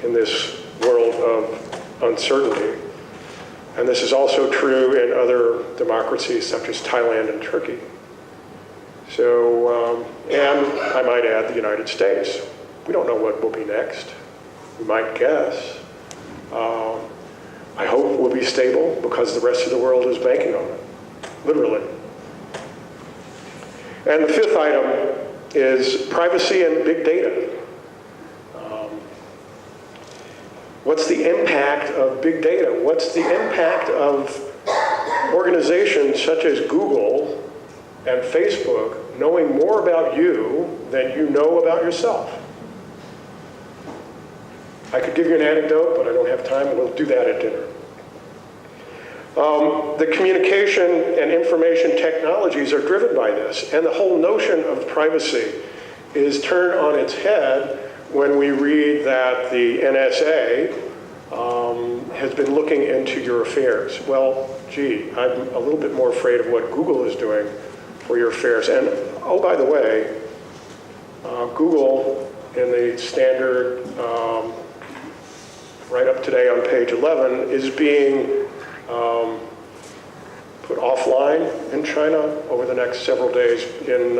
in this world of uncertainty. And this is also true in other democracies such as Thailand and Turkey. So, and I might add the United States. We don't know what will be next. We might guess. I hope we'll be stable because the rest of the world is banking on it, literally. And the fifth item is privacy and big data. What's the impact of big data? What's the impact of organizations such as Google and Facebook knowing more about you than you know about yourself? I could give you an anecdote, but I don't have time. We'll do that at dinner. The communication and information technologies are driven by this, and the whole notion of privacy is turned on its head when we read that the NSA has been looking into your affairs. Well, gee, I'm a little bit more afraid of what Google is doing for your affairs. And oh, by the way, Google in the standard right up today on page 11 is being put offline in China over the next several days in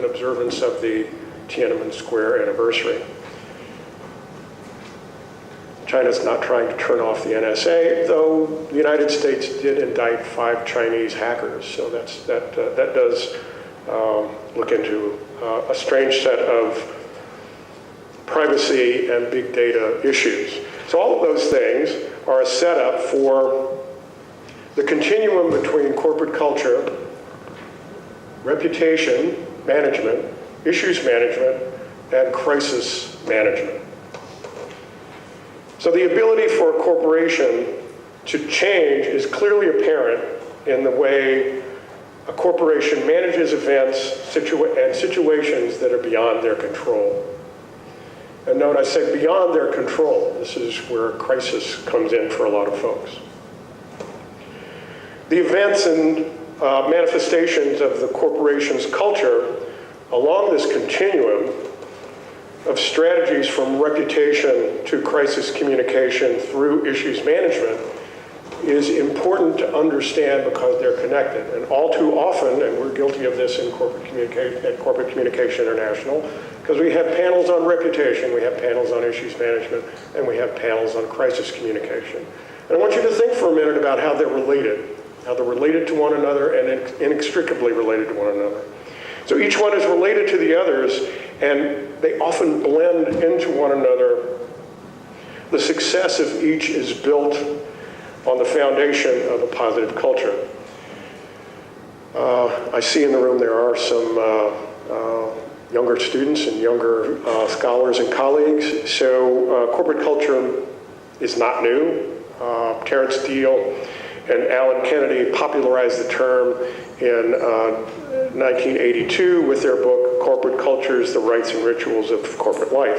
observance of the Tiananmen Square anniversary. China's not trying to turn off the NSA, though the United States did indict 5 Chinese hackers, so that does look into a strange set of privacy and big data issues. So all of those things are a setup for the continuum between corporate culture, reputation management, issues management, and crisis management. So the ability for a corporation to change is clearly apparent in the way a corporation manages events and situations that are beyond their control. And note, I say beyond their control. This is where crisis comes in for a lot of folks. The events and manifestations of the corporation's culture along this continuum of strategies from reputation to crisis communication through issues management is important to understand because they're connected. And all too often, and we're guilty of this in Corporate Communication International, because we have panels on reputation, we have panels on issues management, and we have panels on crisis communication. And I want you to think for a minute about how they're related to one another and inextricably related to one another. So each one is related to the others, and they often blend into one another. The success of each is built on the foundation of a positive culture. I see in the room there are some younger students and younger scholars and colleagues. So corporate culture is not new. Terence Steele and Alan Kennedy popularized the term in 1982 with their book, Corporate Cultures, The Rites and Rituals of Corporate Life.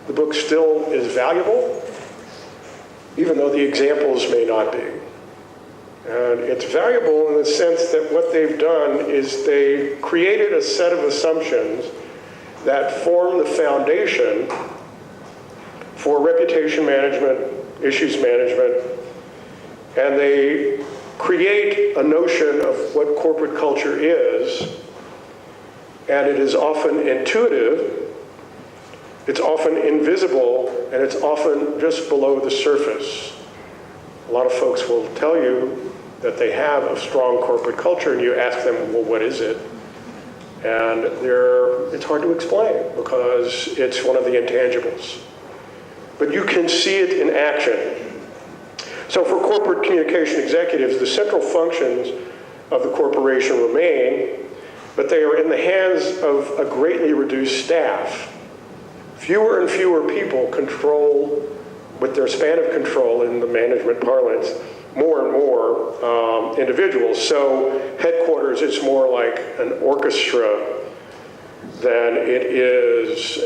The book still is valuable, even though the examples may not be. And it's valuable in the sense that what they've done is they created a set of assumptions that form the foundation for reputation management, issues management, and they create a notion of what corporate culture is, and it is often intuitive, it's often invisible, and it's often just below the surface. A lot of folks will tell you that they have a strong corporate culture, and you ask them, well, what is it? And it's hard to explain because it's one of the intangibles. But you can see it in action. So for corporate communication executives, the central functions of the corporation remain, but they are in the hands of a greatly reduced staff. Fewer and fewer people control, with their span of control in the management parlance, more and more individuals. So headquarters is more like an orchestra than it is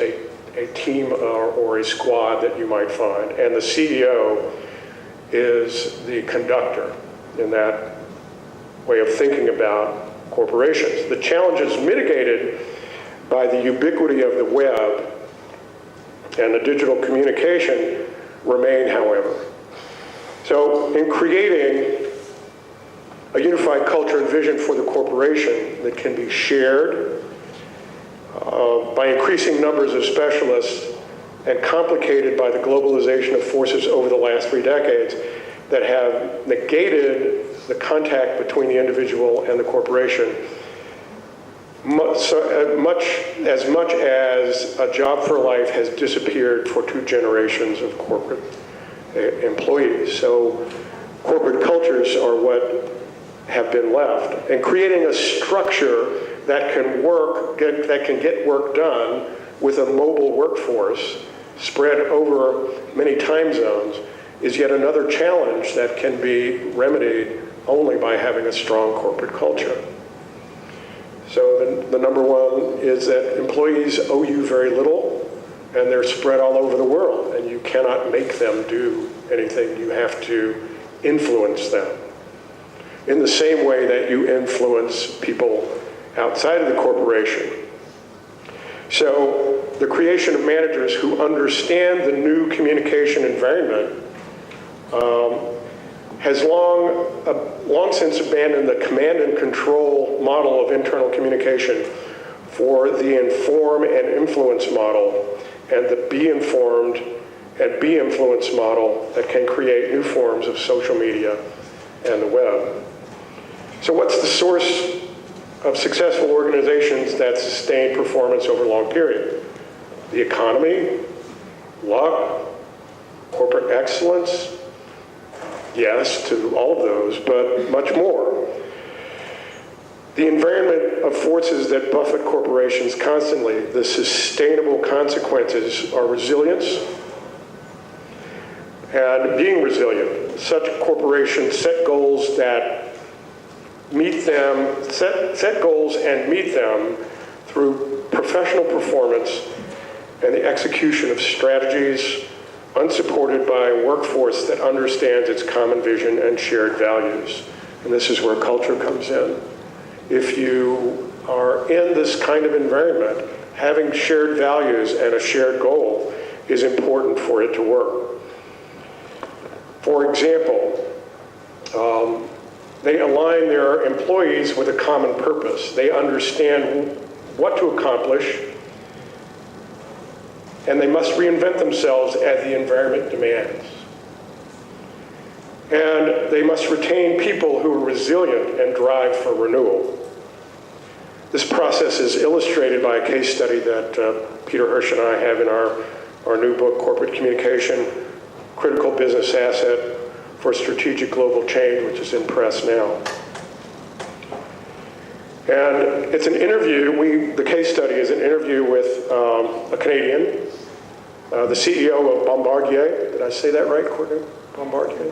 a team or a squad that you might find. And the CEO is the conductor in that way of thinking about corporations. The challenge is mitigated by the ubiquity of the web and the digital communication remain, however. So in creating a unified culture and vision for the corporation that can be shared by increasing numbers of specialists and complicated by the globalization of forces over the last 3 decades that have negated the contact between the individual and the corporation, as much as a job for life has disappeared for 2 generations of corporate employees. So corporate cultures are what have been left. And creating a structure that can work, that can get work done with a mobile workforce spread over many time zones is yet another challenge that can be remedied only by having a strong corporate culture. So the number one is that employees owe you very little, and they're spread all over the world, and you cannot make them do anything. You have to influence them in the same way that you influence people outside of the corporation. So the creation of managers who understand the new communication environment has long since abandoned the command and control model of internal communication for the inform and influence model and the be informed and be influenced model that can create new forms of social media and the web. So what's the source of successful organizations that sustain performance over a long period? The economy, luck, corporate excellence, yes to all of those, but much more. The environment of forces that buffet corporations constantly, the sustainable consequences are resilience and being resilient. Such corporations set goals that meet them, set goals and meet them through professional performance and the execution of strategies unsupported by a workforce that understands its common vision and shared values. And this is where culture comes in. If you are in this kind of environment, having shared values and a shared goal is important for it to work. For example, they align their employees with a common purpose. They understand what to accomplish, and they must reinvent themselves as the environment demands. And they must retain people who are resilient and drive for renewal. This process is illustrated by a case study that Peter Hirsch and I have in our new book, Corporate Communication, Critical Business Asset for Strategic Global Change, which is in press now. And it's an interview, the case study is an interview with a Canadian, the CEO of Bombardier. Did I say that right, Courtney? Bombardier?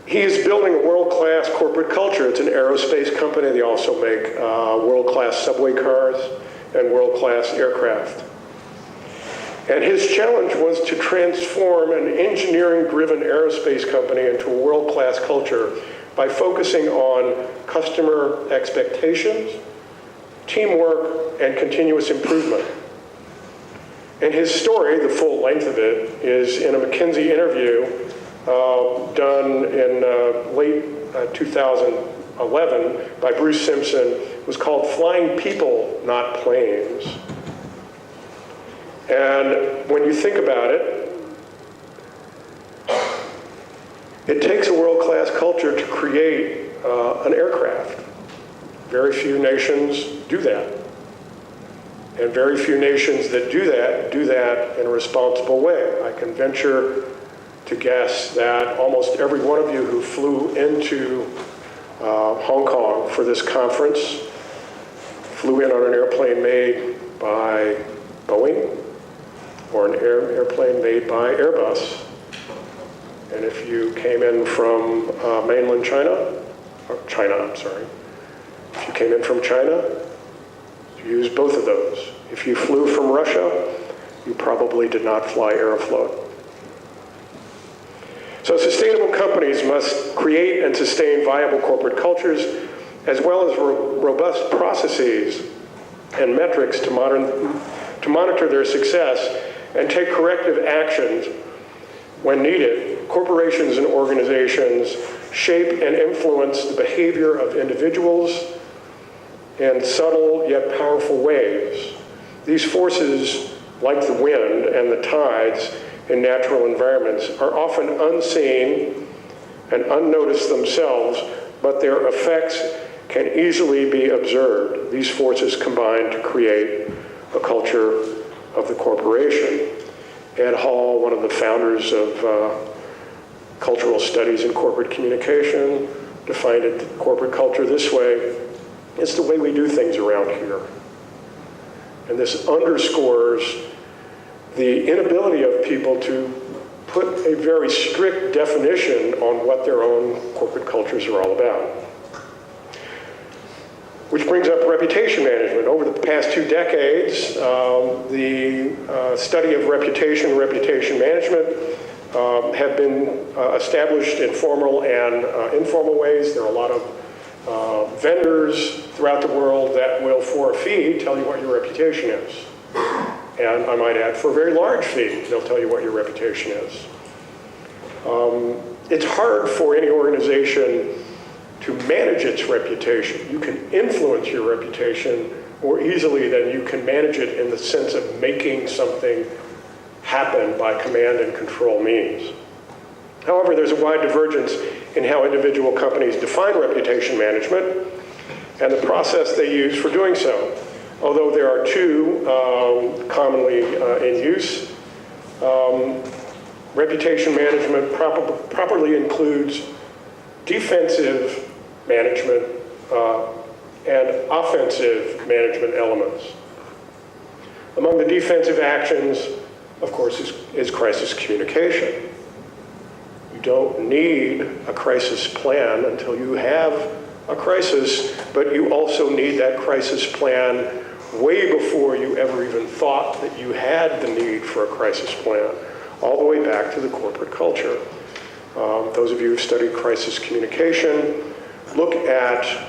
He is building a world-class corporate culture. It's an aerospace company. They also make world-class subway cars and world-class aircraft. And his challenge was to transform an engineering-driven aerospace company into a world-class culture by focusing on customer expectations, teamwork, and continuous improvement. And his story, the full length of it, is in a McKinsey interview done in late 2011 by Bruce Simpson. It was called Flying People, Not Planes. And when you think about it, it takes a world-class culture to create an aircraft. Very few nations do that. And very few nations that do that in a responsible way. I can venture to guess that almost every one of you who flew into Hong Kong for this conference flew in on an airplane made by Boeing or an airplane made by Airbus. And if you came in from mainland China, if you came in from China, you used both of those. If you flew from Russia, you probably did not fly Aeroflot. So sustainable companies must create and sustain viable corporate cultures as well as robust processes and metrics to monitor their success and take corrective actions when needed. Corporations and organizations shape and influence the behavior of individuals in subtle yet powerful ways. These forces, like the wind and the tides in natural environments, are often unseen and unnoticed themselves, but their effects can easily be observed. These forces combine to create a culture of the corporation. Ed Hall, one of the founders of cultural studies and corporate communication, defined corporate culture this way: it's the way we do things around here. And this underscores the inability of people to put a very strict definition on what their own corporate cultures are all about. Which brings up reputation management. Over the past 2 decades, the study of reputation management have been established in formal and informal ways. There are a lot of vendors throughout the world that will, for a fee, tell you what your reputation is. And I might add, for a very large fee, they'll tell you what your reputation is. It's hard for any organization to manage its reputation. You can influence your reputation more easily than you can manage it in the sense of making something happen by command and control means. However, there's a wide divergence in how individual companies define reputation management and the process they use for doing so. Although there are 2 commonly in use, reputation management properly includes defensive management and offensive management elements. Among the defensive actions, of course, is crisis communication. You don't need a crisis plan until you have a crisis, but you also need that crisis plan way before you ever even thought that you had the need for a crisis plan, all the way back to the corporate culture. Those of you who've studied crisis communication, look at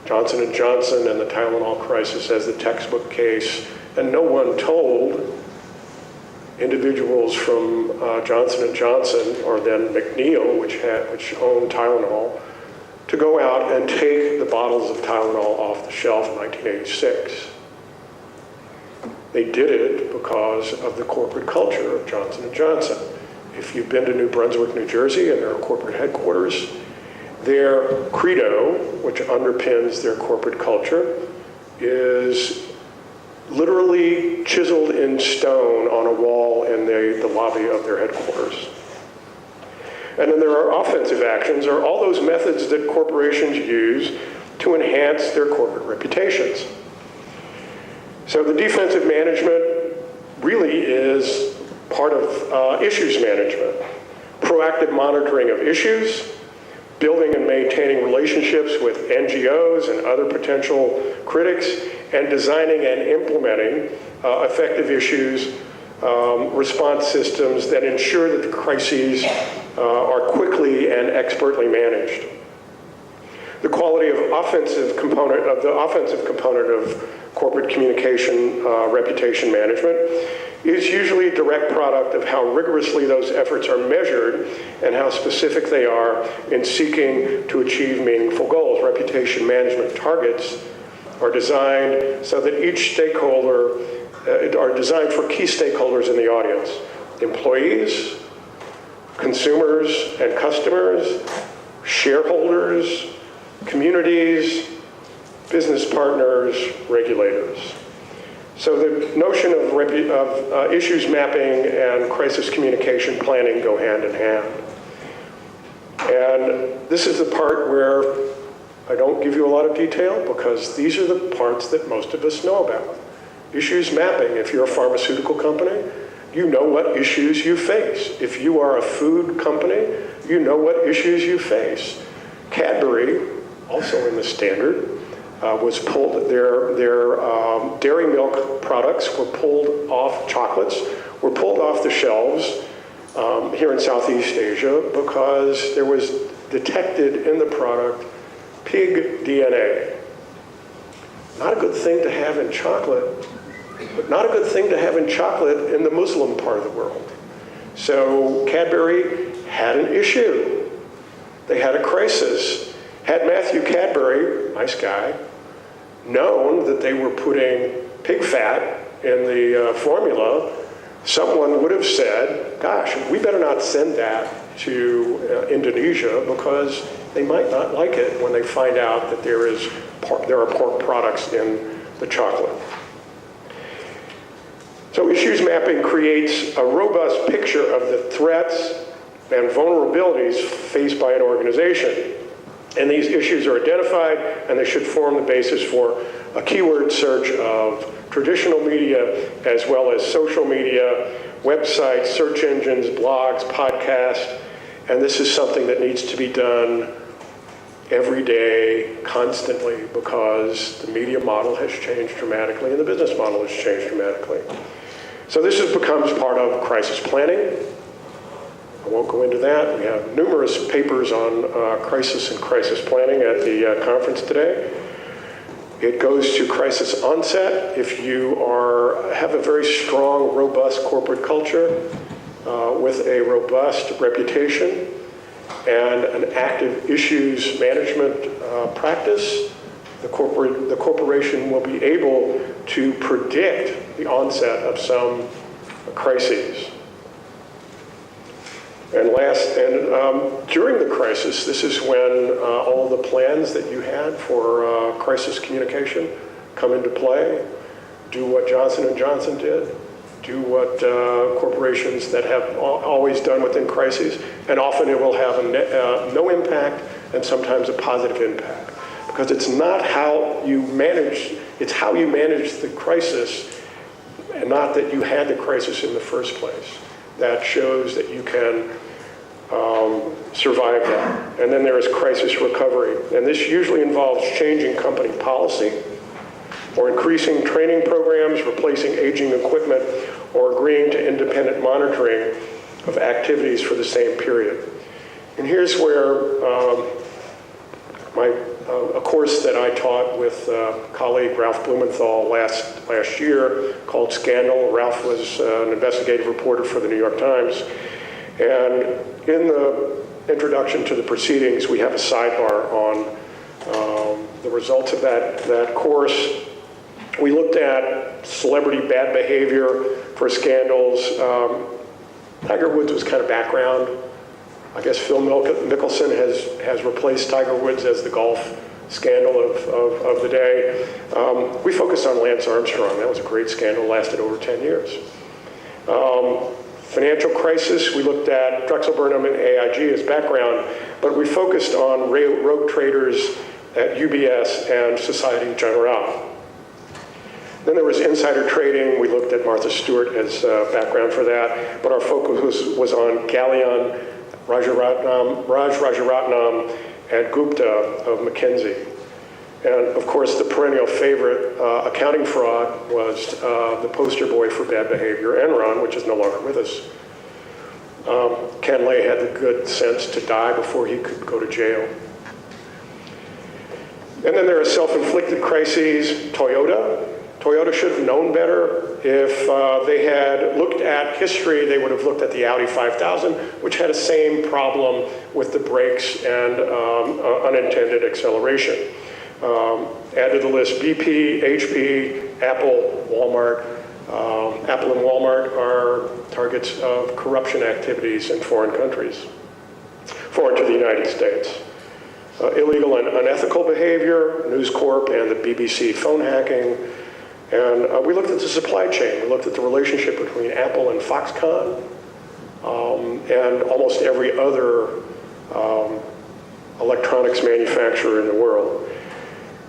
Johnson & Johnson and the Tylenol crisis as the textbook case, and no one told individuals from Johnson & Johnson, or then McNeil, which owned Tylenol, to go out and take the bottles of Tylenol off the shelf in 1986. They did it because of the corporate culture of Johnson & Johnson. If you've been to New Brunswick, New Jersey, and their corporate headquarters, their credo, which underpins their corporate culture, is literally chiseled in stone on a wall in the lobby of their headquarters. And then there are offensive actions, or all those methods that corporations use to enhance their corporate reputations. So the defensive management really is part of issues management. Proactive monitoring of issues, building and maintaining relationships with NGOs and other potential critics, and designing and implementing effective issues response systems that ensure that the crises are quickly and expertly managed. The quality of the offensive component of corporate communication reputation management is usually a direct product of how rigorously those efforts are measured and how specific they are in seeking to achieve meaningful goals. Reputation management targets are designed so that each stakeholder are designed for key stakeholders in the audience: employees, consumers and customers, shareholders, communities, business partners, regulators. So the notion of issues mapping and crisis communication planning go hand in hand. And this is the part where I don't give you a lot of detail, because these are the parts that most of us know about. Issues mapping. If you're a pharmaceutical company, you know what issues you face. If you are a food company, you know what issues you face. Cadbury, also in the standard, was pulled, their dairy milk products were pulled off, chocolates were pulled off the shelves here in Southeast Asia because there was detected in the product pig DNA. not a good thing to have in chocolate, but not a good thing to have in chocolate in the Muslim part of the world. So Cadbury had an issue. They had a crisis. Had Matthew Cadbury, nice guy, known that they were putting pig fat in the formula, someone would have said, gosh, we better not send that to Indonesia because they might not like it when they find out that there are pork products in the chocolate. So issues mapping creates a robust picture of the threats and vulnerabilities faced by an organization. And these issues are identified, and they should form the basis for a keyword search of traditional media as well as social media, websites, search engines, blogs, podcasts. And this is something that needs to be done every day, constantly, because the media model has changed dramatically and the business model has changed dramatically. So this becomes part of crisis planning. I won't go into that. We have numerous papers on crisis and crisis planning at the conference today. It goes to crisis onset. If you have a very strong, robust corporate culture with a robust reputation and an active issues management practice, the corporation will be able to predict the onset of some crises. And during the crisis, this is when all the plans that you had for crisis communication come into play. Do what Johnson & Johnson did. Do what corporations that have always done within crises. And often it will have no impact and sometimes a positive impact. Because it's not how you manage, it's how you manage the crisis, and not that you had the crisis in the first place. That shows that you can survive that. And then there is crisis recovery. And this usually involves changing company policy or increasing training programs, replacing aging equipment, or agreeing to independent monitoring of activities for the same period. And here's where a course that I taught with colleague Ralph Blumenthal last year called Scandal. Ralph was an investigative reporter for the New York Times. And in the introduction to the proceedings, we have a sidebar on the results of that course. We looked at celebrity bad behavior for scandals. Tiger Woods was kind of background. I guess Phil Mickelson has replaced Tiger Woods as the golf scandal of the day. We focused on Lance Armstrong. That was a great scandal, lasted over 10 years. Financial crisis, we looked at Drexel Burnham and AIG as background, but we focused on rogue traders at UBS and Societe Generale. Then there was insider trading. We looked at Martha Stewart as background for that, but our focus was on Galleon, Raj Rajaratnam, and Gupta of McKinsey. And of course, the perennial favorite, accounting fraud, was the poster boy for bad behavior, Enron, which is no longer with us. Ken Lay had the good sense to die before he could go to jail. And then there are self-inflicted crises. Toyota should have known better. If they had looked at history, they would have looked at the Audi 5000, which had the same problem with the brakes and unintended acceleration. Add to the list BP, HP, Apple, Walmart. Apple and Walmart are targets of corruption activities in foreign countries, foreign to the United States. Illegal and unethical behavior, News Corp and the BBC phone hacking. And we looked at the supply chain. We looked at the relationship between Apple and Foxconn and almost every other electronics manufacturer in the world.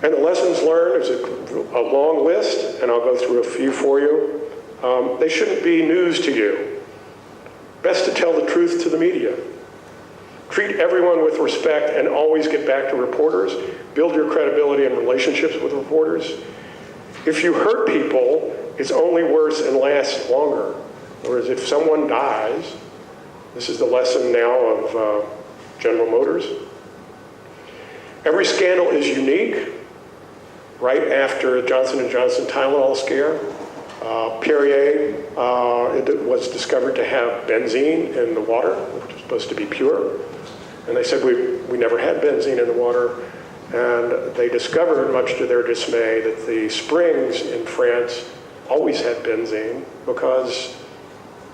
And the lessons learned is a long list, and I'll go through a few for you. They shouldn't be news to you. Best to tell the truth to the media. Treat everyone with respect and always get back to reporters. Build your credibility and relationships with reporters. If you hurt people, it's only worse and lasts longer. Whereas if someone dies, this is the lesson now of General Motors. Every scandal is unique. right after Johnson & Johnson Tylenol scare. Perrier, it was discovered to have benzene in the water, which is supposed to be pure. And they said, we never had benzene in the water. And they discovered, much to their dismay, that the springs in France always had benzene because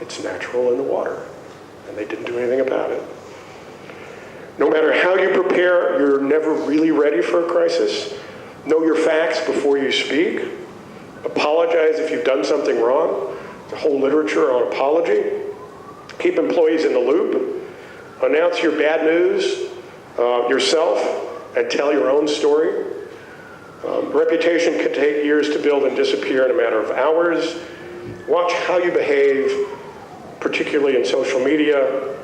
it's natural in the water. And they didn't do anything about it. No matter how you prepare, you're never really ready for a crisis. Know your facts before you speak. Apologize if you've done something wrong. The whole literature on apology. Keep employees in the loop. Announce your bad news yourself and tell your own story. Reputation can take years to build and disappear in a matter of hours. Watch how you behave, particularly in social media.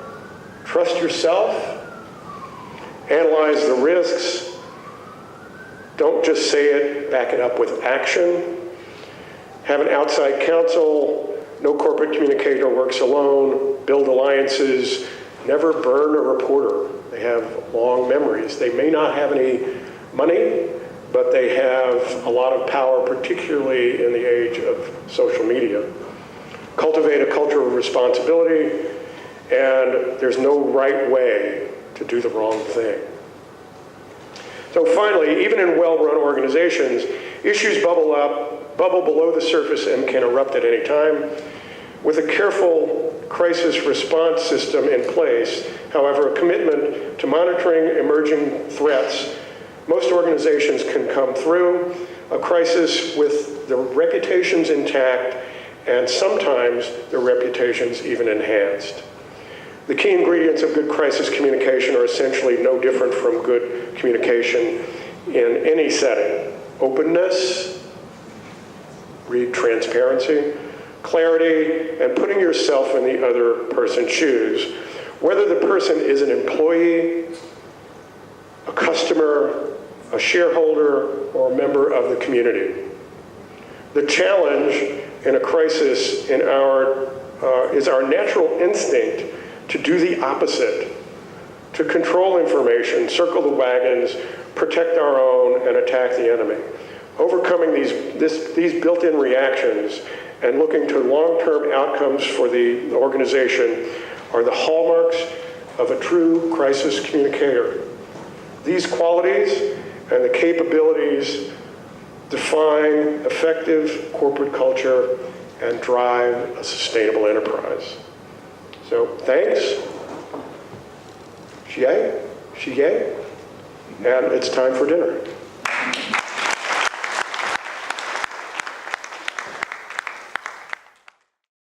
Trust yourself. Analyze the risks. Don't just say it, back it up with action. Have an outside counsel. No corporate communicator works alone. Build alliances. Never burn a reporter. They have long memories. They may not have any money, but they have a lot of power, particularly in the age of social media. Cultivate a culture of responsibility, and there's no right way to do the wrong thing. So finally, even in well-run organizations, issues bubble below the surface and can erupt at any time. With a careful crisis response system in place, however, a commitment to monitoring emerging threats, most organizations can come through a crisis with their reputations intact and sometimes their reputations even enhanced. The key ingredients of good crisis communication are essentially no different from good communication in any setting. Openness, read transparency, clarity, and putting yourself in the other person's shoes, whether the person is an employee, a customer, a shareholder, or a member of the community. The challenge in a crisis is our natural instinct to do the opposite, to control information, circle the wagons, protect our own, and attack the enemy. Overcoming these built-in reactions and looking to long-term outcomes for the organization are the hallmarks of a true crisis communicator. These qualities and the capabilities define effective corporate culture and drive a sustainable enterprise. So thanks, Xie, and it's time for dinner.